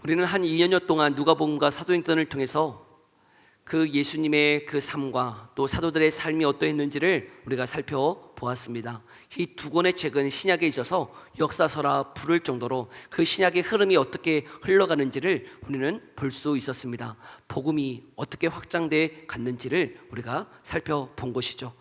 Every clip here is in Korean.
우리는 한 2년여 동안 누가복음과 사도행전을 통해서 그 예수님의 그 삶과 또 사도들의 삶이 어떠했는지를 우리가 살펴보았습니다. 이 두 권의 책은 신약에 있어서 역사서라 부를 정도로 그 신약의 흐름이 어떻게 흘러가는지를 우리는 볼 수 있었습니다. 복음이 어떻게 확장돼 갔는지를 우리가 살펴본 것이죠.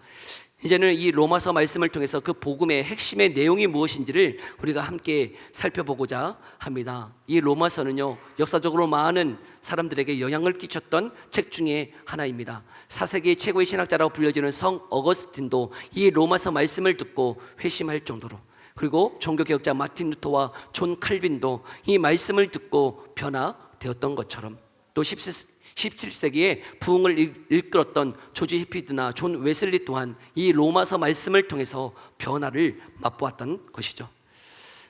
이제는 이 로마서 말씀을 통해서 그 복음의 핵심의 내용이 무엇인지를 우리가 함께 살펴보고자 합니다. 이 로마서는요, 역사적으로 많은 사람들에게 영향을 끼쳤던 책 중에 하나입니다. 4세기 최고의 신학자라고 불려지는 성 어거스틴도 이 로마서 말씀을 듣고 회심할 정도로, 그리고 종교개혁자 마틴 루터와 존 칼빈도 이 말씀을 듣고 변화되었던 것처럼, 또 17세기에 부흥을 이끌었던 조지 히피드나 존 웨슬리 또한 이 로마서 말씀을 통해서 변화를 맛보았던 것이죠.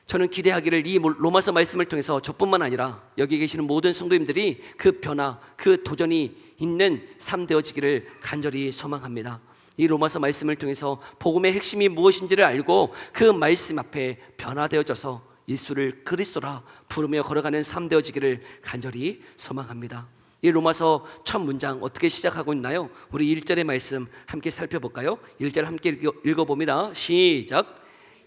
저는 기대하기를 이 로마서 말씀을 통해서 저뿐만 아니라 여기 계시는 모든 성도님들이 그 변화, 그 도전이 있는 삶 되어지기를 간절히 소망합니다. 이 로마서 말씀을 통해서 복음의 핵심이 무엇인지를 알고 그 말씀 앞에 변화되어져서 예수를 그리스도라 부르며 걸어가는 삶 되어지기를 간절히 소망합니다. 이 로마서 첫 문장 어떻게 시작하고 있나요? 우리 1절의 말씀 함께 살펴볼까요? 1절 함께 읽어봅니다. 시작.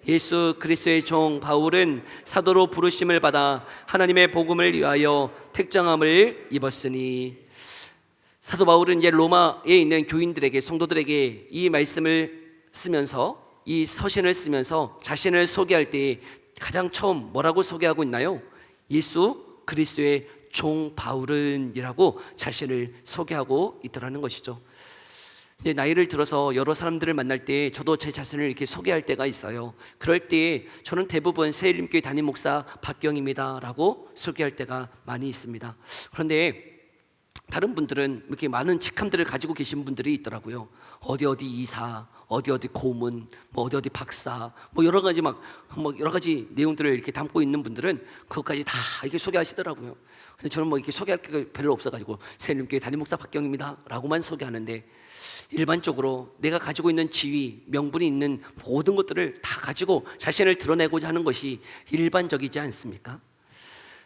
예수 그리스도의 종 바울은 사도로 부르심을 받아 하나님의 복음을 위하여 택정함을 입었으니. 사도 바울은 이제 로마에 있는 교인들에게, 성도들에게 이 말씀을 쓰면서, 이 서신을 쓰면서 자신을 소개할 때 가장 처음 뭐라고 소개하고 있나요? 예수 그리스도의 종 바울은 이라고 자신을 소개하고 있더라는 것이죠. 이제 나이를 들어서 여러 사람들을 만날 때 저도 제 자신을 이렇게 소개할 때가 있어요. 그럴 때 저는 대부분 새일림교회 담임 목사 박경입니다 라고 소개할 때가 많이 있습니다. 그런데 다른 분들은 이렇게 많은 직함들을 가지고 계신 분들이 있더라고요. 어디 이사, 어디 고문, 뭐 어디 박사, 뭐 여러 가지 여러 가지 내용들을 이렇게 담고 있는 분들은 그것까지 다 이렇게 소개하시더라고요. 근데 저는 뭐 이렇게 소개할 게 별로 없어가지고 새일림교회 담임 목사 박경입니다라고만 소개하는데, 일반적으로 내가 가지고 있는 지위, 명분이 있는 모든 것들을 다 가지고 자신을 드러내고자 하는 것이 일반적이지 않습니까?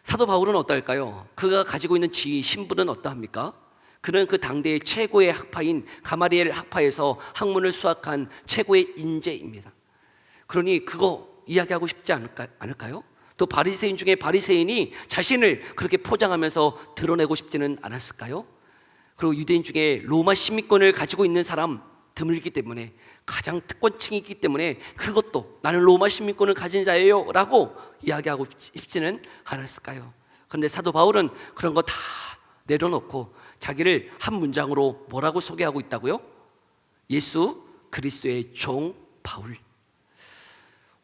사도 바울은 어떨까요? 그가 가지고 있는 지위, 신분은 어떠합니까? 그는 그 당대의 최고의 학파인 가마리엘 학파에서 학문을 수학한 최고의 인재입니다. 그러니 그거 이야기하고 싶지 않을까요? 또 바리새인 중에 바리새인이 자신을 그렇게 포장하면서 드러내고 싶지는 않았을까요? 그리고 유대인 중에 로마 시민권을 가지고 있는 사람 드물기 때문에, 가장 특권층이기 때문에 그것도 나는 로마 시민권을 가진 자예요 라고 이야기하고 싶지는 않았을까요? 그런데 사도 바울은 그런 거 다 내려놓고 자기를 한 문장으로 뭐라고 소개하고 있다고요? 예수 그리스도의 종 바울.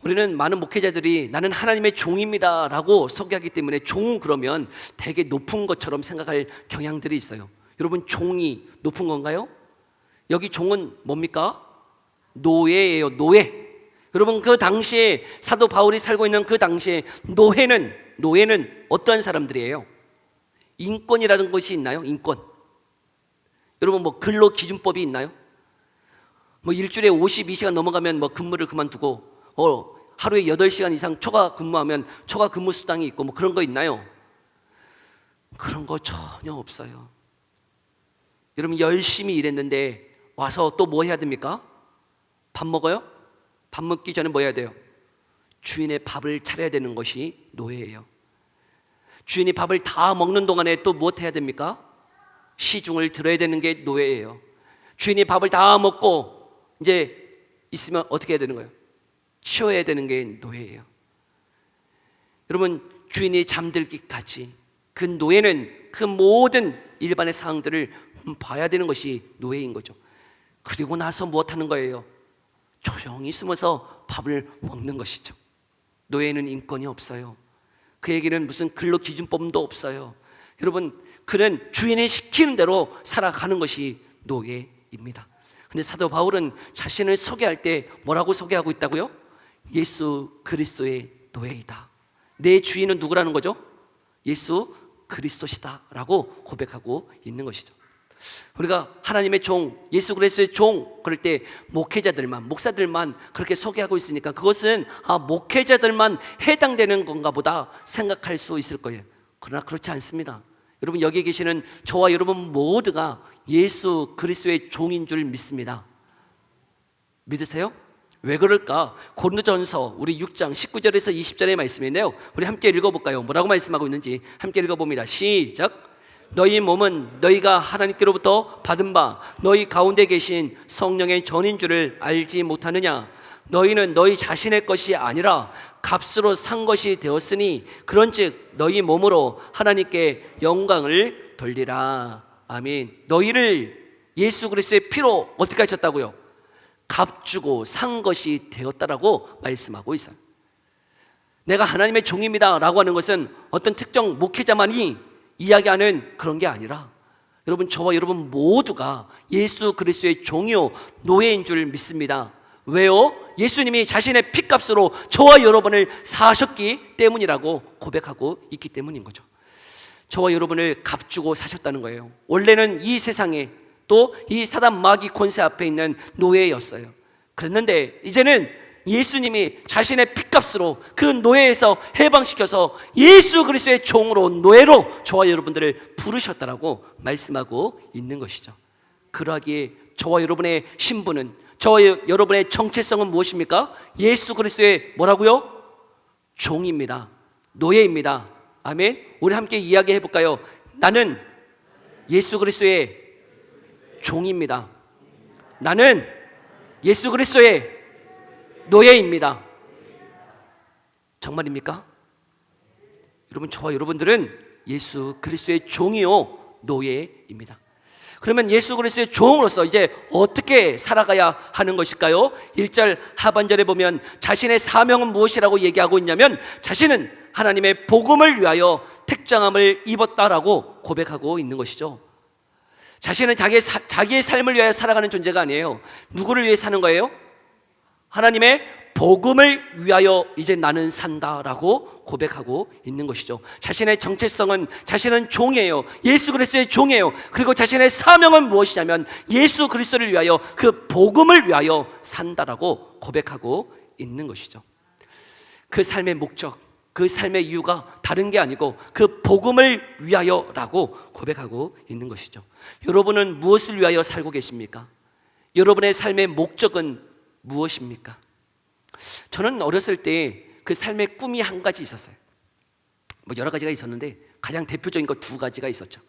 우리는 많은 목회자들이 나는 하나님의 종입니다 라고 소개하기 때문에 종 그러면 되게 높은 것처럼 생각할 경향들이 있어요. 여러분, 종이 높은 건가요? 여기 종은 뭡니까? 노예예요. 노예. 여러분, 그 당시에 사도 바울이 살고 있는 그 당시에 노예는 어떠한 사람들이에요? 인권이라는 것이 있나요? 인권. 여러분, 뭐 근로기준법이 있나요? 뭐 일주일에 52시간 넘어가면 뭐 근무를 그만두고 하루에 8시간 이상 초과 근무하면 초과 근무 수당이 있고 뭐 그런 거 있나요? 그런 거 전혀 없어요. 여러분, 열심히 일했는데 와서 또 뭐 해야 됩니까? 밥 먹어요? 밥 먹기 전에 뭐 해야 돼요? 주인의 밥을 차려야 되는 것이 노예예요. 주인이 밥을 다 먹는 동안에 또 무엇 해야 됩니까? 시중을 들어야 되는 게 노예예요. 주인이 밥을 다 먹고 이제 있으면 어떻게 해야 되는 거예요? 치워야 되는 게 노예예요. 여러분, 주인이 잠들기까지 그 노예는 그 모든 일반의 사항들을 봐야 되는 것이 노예인 거죠. 그리고 나서 무엇 하는 거예요? 조용히 숨어서 밥을 먹는 것이죠. 노예는 인권이 없어요. 그에게는 무슨 근로기준법도 없어요. 여러분, 그는 주인이 시키는 대로 살아가는 것이 노예입니다. 근데 사도 바울은 자신을 소개할 때 뭐라고 소개하고 있다고요? 예수 그리스도의 노예이다. 내 주인은 누구라는 거죠? 예수 그리스도시다 라고 고백하고 있는 것이죠. 우리가 하나님의 종, 예수 그리스도의 종 그럴 때 목회자들만, 목사들만 그렇게 소개하고 있으니까 그것은 목회자들만 해당되는 건가 보다 생각할 수 있을 거예요. 그러나 그렇지 않습니다. 여러분, 여기 계시는 저와 여러분 모두가 예수 그리스도의 종인 줄 믿습니다. 믿으세요? 왜 그럴까? 고린도전서 우리 6장 19절에서 20절의 말씀인데요, 우리 함께 읽어볼까요? 뭐라고 말씀하고 있는지 함께 읽어봅니다. 시작. 너희 몸은 너희가 하나님께로부터 받은 바 너희 가운데 계신 성령의 전인 줄을 알지 못하느냐? 너희는 너희 자신의 것이 아니라 값으로 산 것이 되었으니 그런즉 너희 몸으로 하나님께 영광을 돌리라. 아멘. 너희를 예수 그리스도의 피로 어떻게 하셨다고요? 값 주고 산 것이 되었다라고 말씀하고 있어요. 내가 하나님의 종입니다 라고 하는 것은 어떤 특정 목회자만이 이야기하는 그런 게 아니라, 여러분, 저와 여러분 모두가 예수 그리스도의 종이요 노예인 줄 믿습니다. 왜요? 예수님이 자신의 피값으로 저와 여러분을 사셨기 때문이라고 고백하고 있기 때문인 거죠. 저와 여러분을 값주고 사셨다는 거예요. 원래는 이 세상에 또 이 사단 마귀 권세 앞에 있는 노예였어요. 그랬는데 이제는 예수님이 자신의 피값으로 그 노예에서 해방시켜서 예수 그리스도의 종으로, 노예로 저와 여러분들을 부르셨다라고 말씀하고 있는 것이죠. 그러하기에 저와 여러분의 신분은, 저와 여러분의 정체성은 무엇입니까? 예수 그리스도의 뭐라고요? 종입니다. 노예입니다. 아멘. 우리 함께 이야기해 볼까요? 나는 예수 그리스도의 종입니다. 나는 예수 그리스도의 노예입니다. 정말입니까? 여러분, 저와 여러분들은 예수 그리스도의 종이요 노예입니다. 그러면 예수 그리스도의 종으로서 이제 어떻게 살아가야 하는 것일까요? 1절 하반절에 보면 자신의 사명은 무엇이라고 얘기하고 있냐면, 자신은 하나님의 복음을 위하여 택정함을 입었다라고 고백하고 있는 것이죠. 자신은 자기의 삶을 위하여 살아가는 존재가 아니에요. 누구를 위해 사는 거예요? 하나님의 복음을 위하여 이제 나는 산다라고 고백하고 있는 것이죠. 자신의 정체성은, 자신은 종이에요. 예수 그리스도의 종이에요. 그리고 자신의 사명은 무엇이냐면 예수 그리스도를 위하여, 그 복음을 위하여 산다라고 고백하고 있는 것이죠. 그 삶의 목적, 그 삶의 이유가 다른 게 아니고 그 복음을 위하여라고 고백하고 있는 것이죠. 여러분은 무엇을 위하여 살고 계십니까? 여러분의 삶의 목적은 무엇입니까? 저는 어렸을 때 그 삶의 꿈이 한 가지 있었어요. 뭐 여러 가지가 있었는데 가장 대표적인 것 두 가지가 있었죠.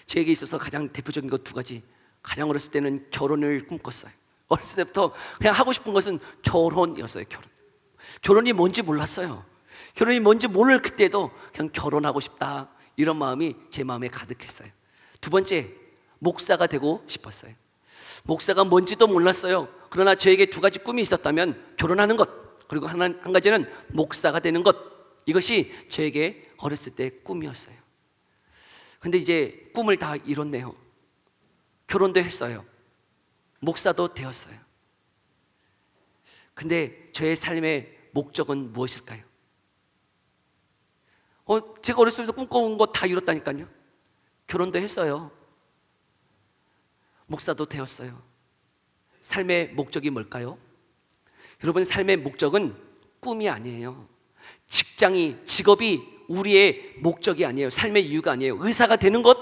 저에게 있어서 가장 대표적인 것 두 가지. 가장 어렸을 때는 결혼을 꿈꿨어요. 어렸을 때부터 그냥 하고 싶은 것은 결혼이었어요. 결혼이 뭔지 몰랐어요. 결혼이 뭔지 모를 그때도 그냥 결혼하고 싶다, 이런 마음이 제 마음에 가득했어요. 두 번째, 목사가 되고 싶었어요. 목사가 뭔지도 몰랐어요. 그러나 저에게 두 가지 꿈이 있었다면 결혼하는 것, 그리고 한 가지는 목사가 되는 것, 이것이 저에게 어렸을 때 꿈이었어요. 근데 이제 꿈을 다 이뤘네요. 결혼도 했어요. 목사도 되었어요. 근데 저의 삶의 목적은 무엇일까요? 제가 어렸을 때 꿈꿔온 거 다 이뤘다니까요. 결혼도 했어요. 목사도 되었어요. 삶의 목적이 뭘까요? 여러분, 삶의 목적은 꿈이 아니에요. 직업이 우리의 목적이 아니에요. 삶의 이유가 아니에요. 의사가 되는 것,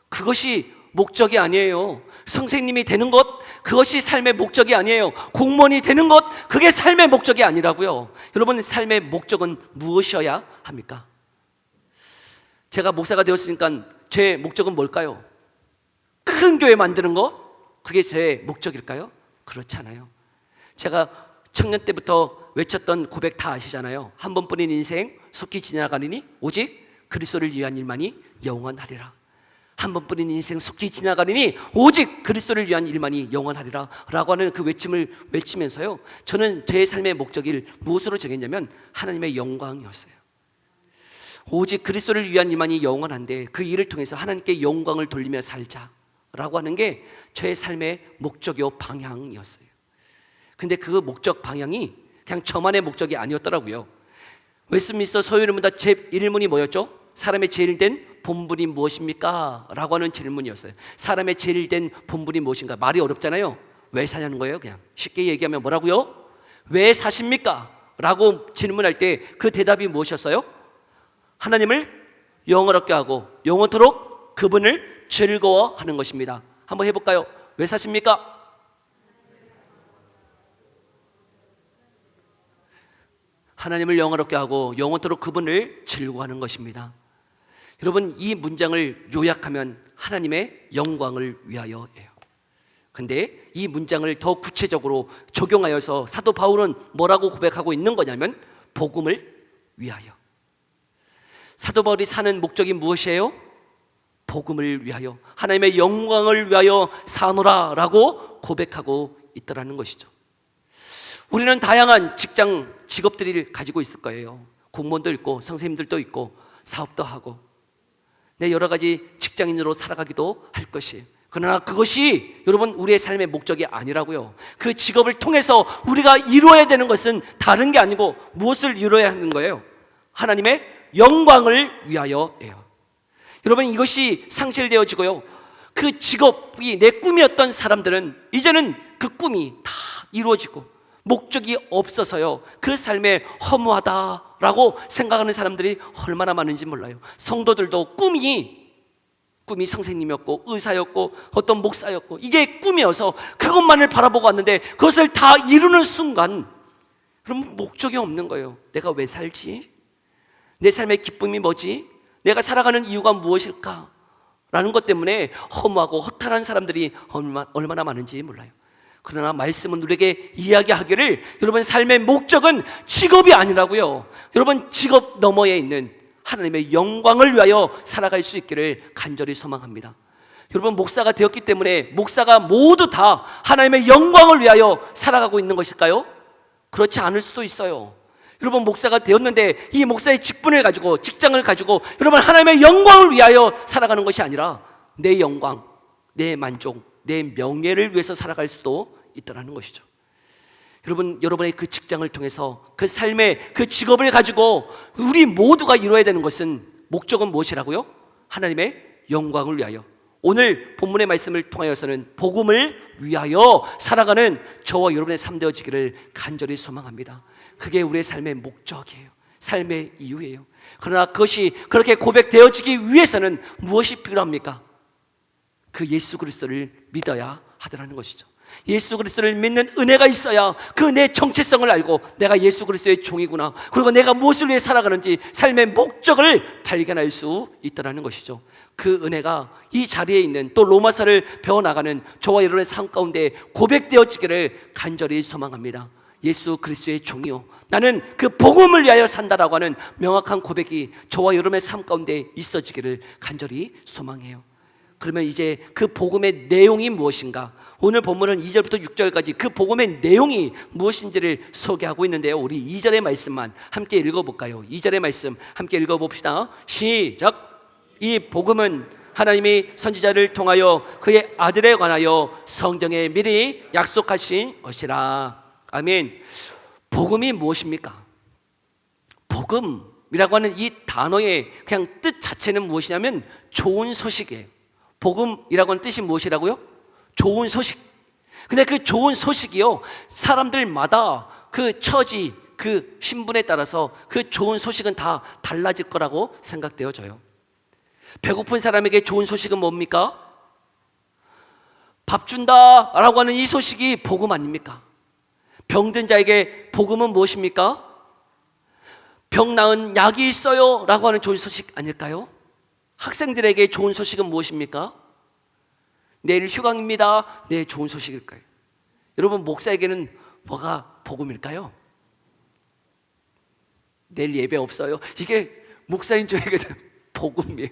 그것이 목적이 아니에요. 선생님이 되는 것, 그것이 삶의 목적이 아니에요. 공무원이 되는 것, 그게 삶의 목적이 아니라고요. 여러분, 삶의 목적은 무엇이어야 합니까? 제가 목사가 되었으니까 제 목적은 뭘까요? 큰 교회 만드는 것? 그게 제 목적일까요? 그렇지 않아요. 제가 청년 때부터 외쳤던 고백 다 아시잖아요. 한 번뿐인 인생 속히 지나가리니 오직 그리스도를 위한 일만이 영원하리라. 한 번뿐인 인생 속히 지나가리니 오직 그리스도를 위한 일만이 영원하리라 라고 하는 그 외침을 외치면서요, 저는 제 삶의 목적을 무엇으로 정했냐면 하나님의 영광이었어요. 오직 그리스도를 위한 일만이 영원한데 그 일을 통해서 하나님께 영광을 돌리며 살자라고 하는 게 저의 삶의 목적이요 방향이었어요. 근데 그 목적 방향이 그냥 저만의 목적이 아니었더라고요. 웨스트민스터 소요문답 제1문이 뭐였죠? 사람의 제일 된 본분이 무엇입니까? 라고 하는 질문이었어요. 사람의 제일 된 본분이 무엇인가? 말이 어렵잖아요. 왜 사냐는 거예요. 그냥 쉽게 얘기하면 뭐라고요? 왜 사십니까? 라고 질문할 때 그 대답이 무엇이었어요? 하나님을 영원롭게 하고 영원토록 그분을 즐거워하는 것입니다. 한번 해볼까요? 왜 사십니까? 하나님을 영원롭게 하고 영원토록 그분을 즐거워하는 것입니다. 여러분, 이 문장을 요약하면 하나님의 영광을 위하여예요. 근데 이 문장을 더 구체적으로 적용하여서 사도 바울은 뭐라고 고백하고 있는 거냐면 복음을 위하여. 사도 바울이 사는 목적이 무엇이에요? 복음을 위하여, 하나님의 영광을 위하여 사노라 라고 고백하고 있더라는 것이죠. 우리는 다양한 직장, 직업들을 가지고 있을 거예요. 공무원도 있고 선생님들도 있고 사업도 하고 여러 가지 직장인으로 살아가기도 할 것이에요. 그러나 그것이 여러분 우리의 삶의 목적이 아니라고요. 그 직업을 통해서 우리가 이루어야 되는 것은 다른 게 아니고 무엇을 이루어야 하는 거예요? 하나님의 영광을 위하여예요. 여러분, 이것이 상실되어지고요, 그 직업이 내 꿈이었던 사람들은 이제는 그 꿈이 다 이루어지고 목적이 없어서요, 그 삶에 허무하다라고 생각하는 사람들이 얼마나 많은지 몰라요. 성도들도 꿈이 선생님이었고 의사였고 어떤 목사였고 이게 꿈이어서 그것만을 바라보고 왔는데 그것을 다 이루는 순간 그럼 목적이 없는 거예요. 내가 왜 살지? 내 삶의 기쁨이 뭐지? 내가 살아가는 이유가 무엇일까? 라는 것 때문에 허무하고 허탈한 사람들이 얼마나 많은지 몰라요. 그러나 말씀은 우리에게 이야기하기를 여러분 삶의 목적은 직업이 아니라고요. 여러분 직업 너머에 있는 하나님의 영광을 위하여 살아갈 수 있기를 간절히 소망합니다. 여러분 목사가 되었기 때문에 목사가 모두 다 하나님의 영광을 위하여 살아가고 있는 것일까요? 그렇지 않을 수도 있어요. 여러분 목사가 되었는데 이 목사의 직분을 가지고 직장을 가지고 여러분 하나님의 영광을 위하여 살아가는 것이 아니라 내 영광, 내 만족, 내 명예를 위해서 살아갈 수도 있다는 것이죠. 여러분, 여러분의 그 직장을 통해서 그 삶의 그 직업을 가지고 우리 모두가 이루어야 되는 것은 목적은 무엇이라고요? 하나님의 영광을 위하여. 오늘 본문의 말씀을 통하여서는 복음을 위하여 살아가는 저와 여러분의 삶 되어지기를 간절히 소망합니다. 그게 우리의 삶의 목적이에요. 삶의 이유예요. 그러나 그것이 그렇게 고백되어지기 위해서는 무엇이 필요합니까? 그 예수 그리스도를 믿어야 하더라는 것이죠. 예수 그리스도를 믿는 은혜가 있어야 그 내 정체성을 알고 내가 예수 그리스도의 종이구나, 그리고 내가 무엇을 위해 살아가는지 삶의 목적을 발견할 수 있다는 것이죠. 그 은혜가 이 자리에 있는 또 로마서를 배워나가는 저와 여러분의 삶 가운데 고백되어지기를 간절히 소망합니다. 예수 그리스도의 종이요, 나는 그 복음을 위하여 산다라고 하는 명확한 고백이 저와 여러분의 삶 가운데 있어지기를 간절히 소망해요. 그러면 이제 그 복음의 내용이 무엇인가? 오늘 본문은 2절부터 6절까지 그 복음의 내용이 무엇인지를 소개하고 있는데요, 우리 2절의 말씀만 함께 읽어볼까요? 2절의 말씀 함께 읽어봅시다. 시작. 이 복음은 하나님이 선지자를 통하여 그의 아들에 관하여 성경에 미리 약속하신 것이라. 아멘. 복음이 무엇입니까? 복음이라고 하는 이 단어의 그냥 뜻 자체는 무엇이냐면 좋은 소식이에요. 복음이라고 하는 뜻이 무엇이라고요? 좋은 소식. 근데 그 좋은 소식이요, 사람들마다 그 처지, 그 신분에 따라서 그 좋은 소식은 다 달라질 거라고 생각되어져요. 배고픈 사람에게 좋은 소식은 뭡니까? 밥 준다라고 하는 이 소식이 복음 아닙니까? 병든 자에게 복음은 무엇입니까? 병 나은 약이 있어요 라고 하는 좋은 소식 아닐까요? 학생들에게 좋은 소식은 무엇입니까? 내일 휴강입니다. 네, 좋은 소식일까요? 여러분 목사에게는 뭐가 복음일까요? 내일 예배 없어요. 이게 목사인 저에게는 복음이에요.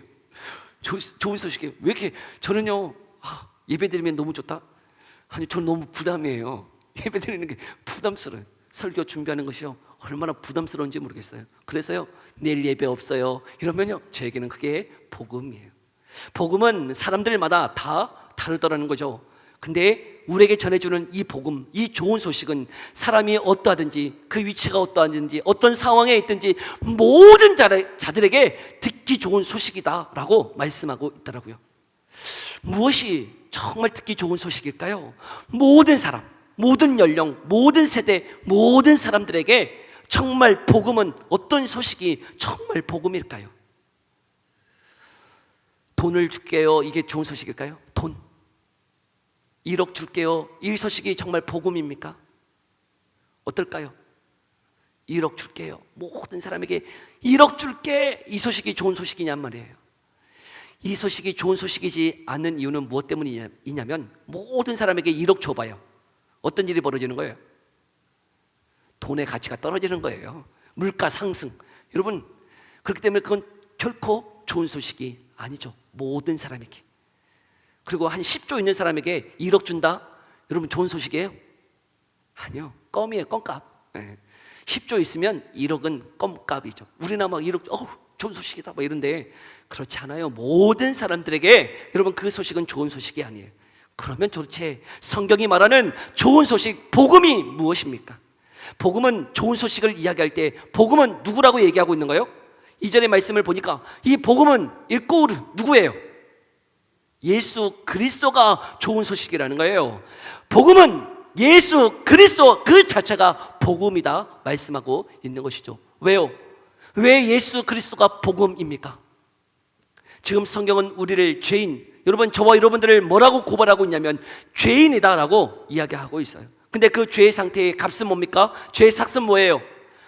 좋은 소식이에요. 왜 이렇게 저는요, 예배 드리면 너무 좋다? 아니, 저는 너무 부담이에요. 예배 드리는 게 부담스러워요. 설교 준비하는 것이요, 얼마나 부담스러운지 모르겠어요. 그래서요, 내일 예배 없어요 이러면요, 저에게는 그게 복음이에요. 복음은 사람들마다 다 다르더라는 거죠. 근데 우리에게 전해주는 이 복음, 이 좋은 소식은 사람이 어떠하든지 그 위치가 어떠하든지 어떤 상황에 있든지 모든 자들에게 듣기 좋은 소식이다 라고 말씀하고 있더라고요. 무엇이 정말 듣기 좋은 소식일까요? 모든 사람, 모든 연령, 모든 세대, 모든 사람들에게 정말 복음은 어떤 소식이 정말 복음일까요? 돈을 줄게요, 이게 좋은 소식일까요? 돈 1억 줄게요, 이 소식이 정말 복음입니까? 어떨까요? 1억 줄게요, 모든 사람에게 1억 줄게, 이 소식이 좋은 소식이냔 말이에요. 이 소식이 좋은 소식이지 않는 이유는 무엇 때문이냐면 모든 사람에게 1억 줘봐요. 어떤 일이 벌어지는 거예요? 돈의 가치가 떨어지는 거예요. 물가 상승. 여러분, 그렇기 때문에 그건 결코 좋은 소식이 아니죠. 모든 사람에게. 그리고 한 10조 있는 사람에게 1억 준다? 여러분, 좋은 소식이에요? 아니요, 껌이에요, 껌값. 10조 있으면 1억은 껌값이죠. 우리나 막 1억, 좋은 소식이다 막 이런데, 그렇지 않아요. 모든 사람들에게 여러분, 그 소식은 좋은 소식이 아니에요. 그러면 도대체 성경이 말하는 좋은 소식, 복음이 무엇입니까? 복음은 좋은 소식을 이야기할 때 복음은 누구라고 얘기하고 있는 거예요? 이전의 말씀을 보니까 이 복음은 읽고 누구예요? 예수 그리스도가 좋은 소식이라는 거예요. 복음은 예수 그리스도 그 자체가 복음이다 말씀하고 있는 것이죠. 왜요? 왜 예수 그리스도가 복음입니까? 지금 성경은 우리를 죄인, 여러분, 저와 여러분들을 뭐라고 고발하고 있냐면 죄인이다라고 이야기하고 있어요. 근데 그 죄의 상태의 값은 뭡니까? 죄의 삭은 뭐예요?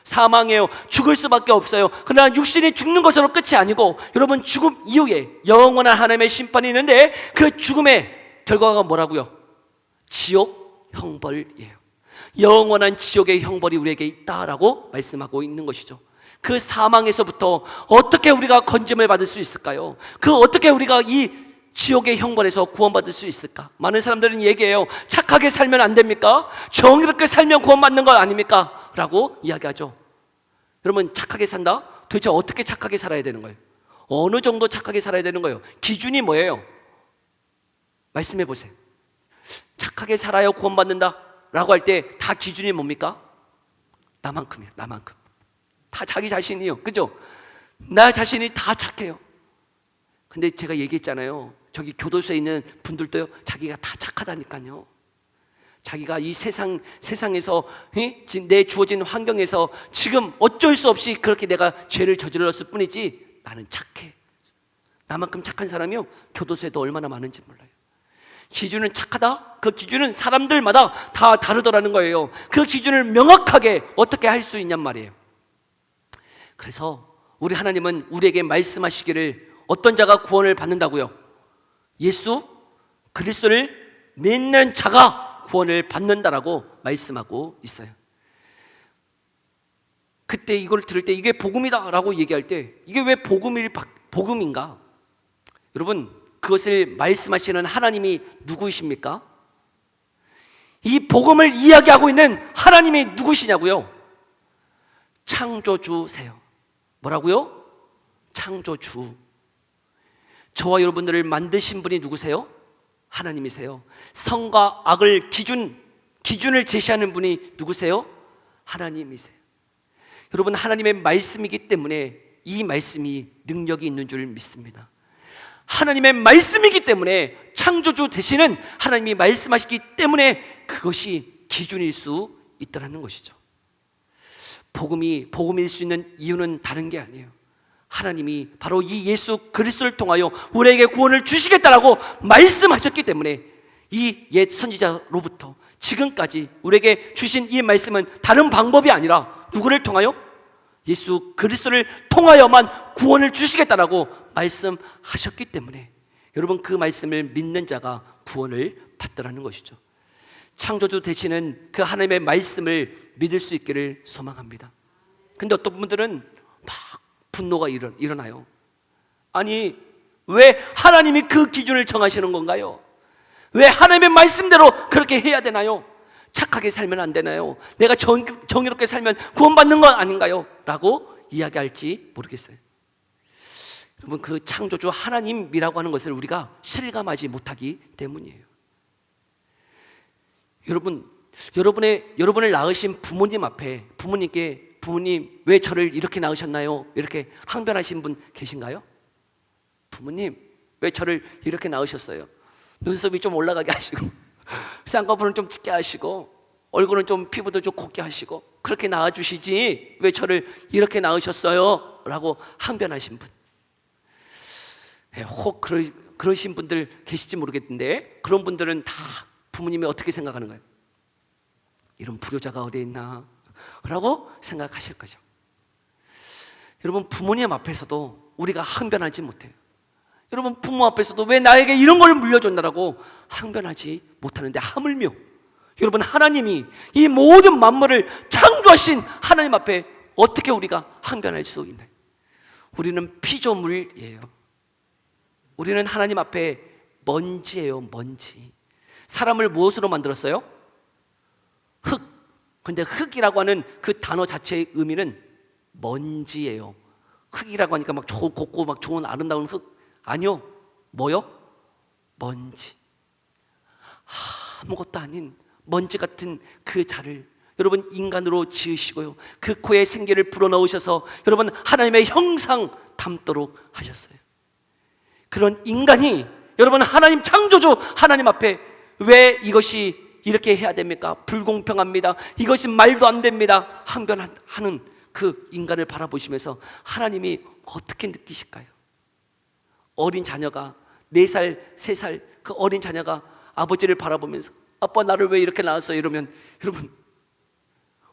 사망이에요. 죽을 수밖에 없어요. 그러나 육신이 죽는 것으로 끝이 아니고, 여러분, 죽음 이후에 영원한 하나님의 심판이 있는데 그 죽음의 결과가 뭐라고요? 지옥 형벌이에요. 영원한 지옥의 형벌이 우리에게 있다라고 말씀하고 있는 것이죠. 그 사망에서부터 어떻게 우리가 건짐을 받을 수 있을까요? 그 어떻게 우리가 이 지옥의 형벌에서 구원받을 수 있을까? 많은 사람들은 얘기해요. 착하게 살면 안 됩니까? 정의롭게 살면 구원받는 것 아닙니까? 라고 이야기하죠. 여러분, 착하게 산다? 도대체 어떻게 착하게 살아야 되는 거예요? 어느 정도 착하게 살아야 되는 거예요? 기준이 뭐예요? 말씀해 보세요. 착하게 살아야 구원받는다 라고 할 때 다 기준이 뭡니까? 나만큼이에요. 나만큼. 다 자기 자신이요. 그죠? 나 자신이 다 착해요. 근데 제가 얘기했잖아요. 저기 교도소에 있는 분들도요, 자기가 다 착하다니까요. 자기가 이 세상에서 내 주어진 환경에서 지금 어쩔 수 없이 그렇게 내가 죄를 저질렀을 뿐이지 나는 착해. 나만큼 착한 사람이요, 교도소에도 얼마나 많은지 몰라요. 기준은 착하다? 그 기준은 사람들마다 다 다르더라는 거예요. 그 기준을 명확하게 어떻게 할 수 있냔 말이에요. 그래서 우리 하나님은 우리에게 말씀하시기를 어떤 자가 구원을 받는다고요? 예수 그리스도를 믿는 자가 구원을 받는다라고 말씀하고 있어요. 그때 이걸 들을 때 이게 복음이다라고 얘기할 때 이게 왜 복음인가? 여러분, 그것을 말씀하시는 하나님이 누구이십니까? 이 복음을 이야기하고 있는 하나님이 누구시냐고요? 창조주세요. 뭐라고요? 창조주. 저와 여러분들을 만드신 분이 누구세요? 하나님이세요. 선과 악을 기준을 제시하는 분이 누구세요? 하나님이세요. 여러분, 하나님의 말씀이기 때문에 이 말씀이 능력이 있는 줄 믿습니다. 하나님의 말씀이기 때문에, 창조주 되시는 하나님이 말씀하시기 때문에 그것이 기준일 수 있다는 것이죠. 복음일 수 있는 이유는 다른 게 아니에요. 하나님이 바로 이 예수 그리스도를 통하여 우리에게 구원을 주시겠다라고 말씀하셨기 때문에 이 옛 선지자로부터 지금까지 우리에게 주신 이 말씀은 다른 방법이 아니라 누구를 통하여? 예수 그리스도를 통하여만 구원을 주시겠다라고 말씀하셨기 때문에 여러분, 그 말씀을 믿는 자가 구원을 받더라는 것이죠. 창조주 되시는 그 하나님의 말씀을 믿을 수 있기를 소망합니다. 근데 어떤 분들은 막 분노가 일어나요. 아니, 왜 하나님이 그 기준을 정하시는 건가요? 왜 하나님의 말씀대로 그렇게 해야 되나요? 착하게 살면 안 되나요? 내가 정의롭게 살면 구원받는 건 아닌가요? 라고 이야기할지 모르겠어요. 여러분, 그 창조주 하나님이라고 하는 것을 우리가 실감하지 못하기 때문이에요. 여러분을 낳으신 부모님 앞에 부모님 왜 저를 이렇게 낳으셨나요? 이렇게 항변하신 분 계신가요? 부모님 왜 저를 이렇게 낳으셨어요? 눈썹이 좀 올라가게 하시고 쌍꺼풀은 좀 짙게 하시고 얼굴은 좀 피부도 좀 곱게 하시고 그렇게 낳아주시지 왜 저를 이렇게 낳으셨어요? 라고 항변하신 분. 혹 그러신 분들 계실지 모르겠는데, 그런 분들은 다 부모님이 어떻게 생각하는 거예요? 이런 불효자가 어디에 있나 라고 생각하실 거죠. 여러분, 부모님 앞에서도 우리가 항변하지 못해요. 여러분, 부모 앞에서도 왜 나에게 이런 걸 물려줬나라고 항변하지 못하는데, 하물며 여러분, 하나님이 이 모든 만물을 창조하신 하나님 앞에 어떻게 우리가 항변할 수 있나요? 우리는 피조물이에요. 우리는 하나님 앞에 먼지예요. 먼지. 사람을 무엇으로 만들었어요? 흙. 근데 흙이라고 하는 그 단어 자체의 의미는 먼지예요. 흙이라고 하니까 막 곱고 막 좋은 아름다운 흙. 아니요. 뭐요? 먼지. 아무것도 아닌 먼지 같은 그 자를 여러분 인간으로 지으시고요, 그 코에 생기를 불어넣으셔서 여러분 하나님의 형상 닮도록 하셨어요. 그런 인간이 여러분 하나님 창조주 하나님 앞에 왜 이것이 이렇게 해야 됩니까? 불공평합니다. 이것이 말도 안 됩니다. 항변하는 그 인간을 바라보시면서 하나님이 어떻게 느끼실까요? 어린 자녀가 4살, 3살 그 어린 자녀가 아버지를 바라보면서 아빠 나를 왜 이렇게 낳았어? 이러면 여러분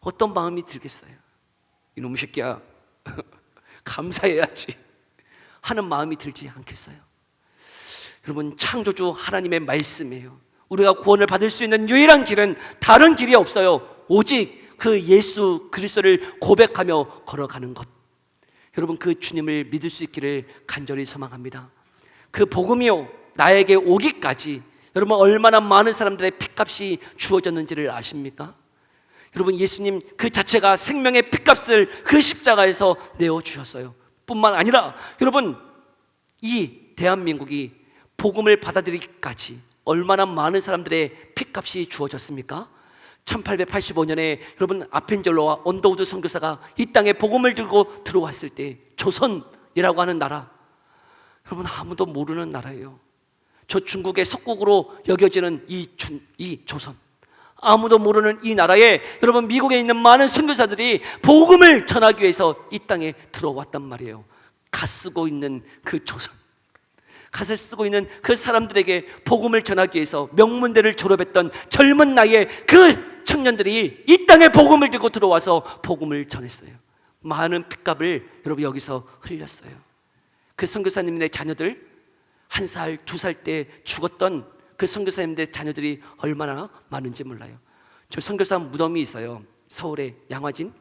어떤 마음이 들겠어요? 이놈 새끼야 감사해야지 하는 마음이 들지 않겠어요? 여러분, 창조주 하나님의 말씀이에요. 우리가 구원을 받을 수 있는 유일한 길은 다른 길이 없어요. 오직 그 예수 그리스도를 고백하며 걸어가는 것. 여러분, 그 주님을 믿을 수 있기를 간절히 소망합니다. 그 복음이요 나에게 오기까지 여러분 얼마나 많은 사람들의 핏값이 주어졌는지를 아십니까? 여러분, 예수님 그 자체가 생명의 핏값을 그 십자가에서 내어주셨어요. 뿐만 아니라 여러분, 이 대한민국이 복음을 받아들이기까지 얼마나 많은 사람들의 핏값이 주어졌습니까? 1885년에 여러분 아펜젤로와 언더우드 선교사가 이 땅에 복음을 들고 들어왔을 때 조선이라고 하는 나라, 여러분 아무도 모르는 나라예요. 저 중국의 속국으로 여겨지는 이 조선, 아무도 모르는 이 나라에 여러분 미국에 있는 많은 선교사들이 복음을 전하기 위해서 이 땅에 들어왔단 말이에요. 갓 쓰고 있는 그 조선, 갓을 쓰고 있는 그 사람들에게 복음을 전하기 위해서 명문대를 졸업했던 젊은 나이에 그 청년들이 이 땅에 복음을 들고 들어와서 복음을 전했어요. 많은 핏값을 여러분 여기서 흘렸어요. 그 선교사님의 자녀들 1살, 2살 때 죽었던 그 선교사님들 자녀들이 얼마나 많은지 몰라요. 저 선교사 무덤이 있어요. 서울의 양화진이라는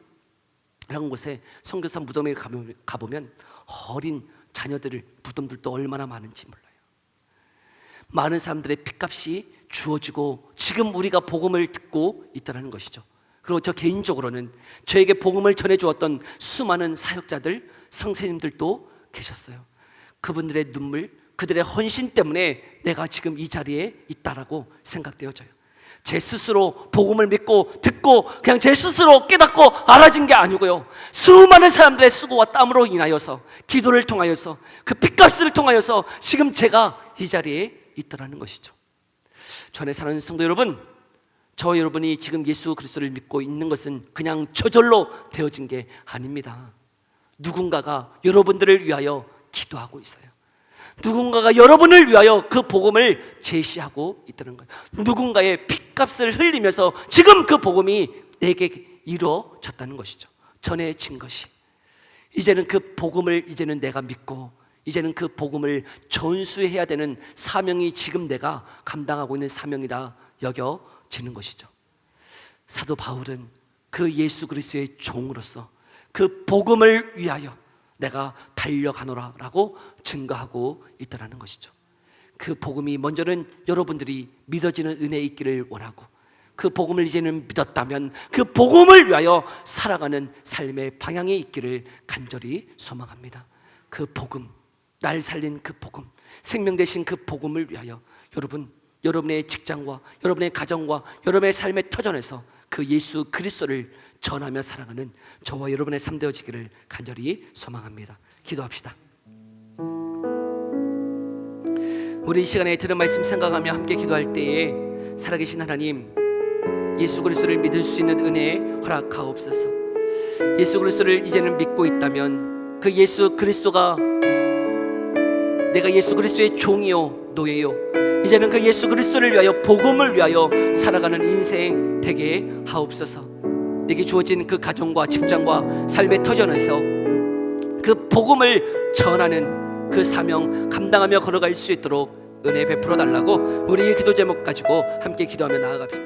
곳에 선교사 무덤에 가보면 어린 자녀들 무덤들도 얼마나 많은지 몰라요. 많은 사람들의 핏값이 주어지고 지금 우리가 복음을 듣고 있다는 것이죠. 그리고 저 개인적으로는 저에게 복음을 전해주었던 수많은 사역자들, 선생님들도 계셨어요. 그분들의 눈물, 그들의 헌신 때문에 내가 지금 이 자리에 있다라고 생각되어져요. 제 스스로 복음을 믿고 듣고 그냥 제 스스로 깨닫고 알아진 게 아니고요, 수많은 사람들의 수고와 땀으로 인하여서, 기도를 통하여서, 그 핏값을 통하여서 지금 제가 이 자리에 있다라는 것이죠. 전에 사는 성도 여러분, 저 여러분이 지금 예수 그리스도를 믿고 있는 것은 그냥 저절로 되어진 게 아닙니다. 누군가가 여러분들을 위하여 기도하고 있어요. 누군가가 여러분을 위하여 그 복음을 제시하고 있다는 거예요. 누군가의 핏값을 흘리면서 지금 그 복음이 내게 이루어졌다는 것이죠. 전해진 것이. 이제는 그 복음을 이제는 내가 믿고 이제는 그 복음을 전수해야 되는 사명이 지금 내가 감당하고 있는 사명이다 여겨지는 것이죠. 사도 바울은 그 예수 그리스도의 종으로서 그 복음을 위하여 내가 달려가노라 라고 증거하고 있다는 것이죠. 그 복음이 먼저는 여러분들이 믿어지는 은혜에 있기를 원하고, 그 복음을 이제는 믿었다면 그 복음을 위하여 살아가는 삶의 방향이 있기를 간절히 소망합니다. 그 복음, 날 살린 그 복음, 생명 되신 그 복음을 위하여 여러분, 여러분의 직장과 여러분의 가정과 여러분의 삶의 터전에서 그 예수 그리스도를 전하며 살아가는 저와 여러분의 삶 되어지기를 간절히 소망합니다. 기도합시다. 우리 이 시간에 들은 말씀 생각하며 함께 기도할 때에 살아계신 하나님, 예수 그리스도를 믿을 수 있는 은혜 허락하옵소서. 예수 그리스도를 이제는 믿고 있다면 그 예수 그리스도가 내가 예수 그리스도의 종이요 노예요. 이제는 그 예수 그리스도를 위하여, 복음을 위하여 살아가는 인생 되게 하옵소서. 내게 주어진 그 가정과 직장과 삶의 터전에서 그 복음을 전하는 그 사명 감당하며 걸어갈 수 있도록 은혜 베풀어 달라고 우리의 기도 제목 가지고 함께 기도하며 나아갑시다.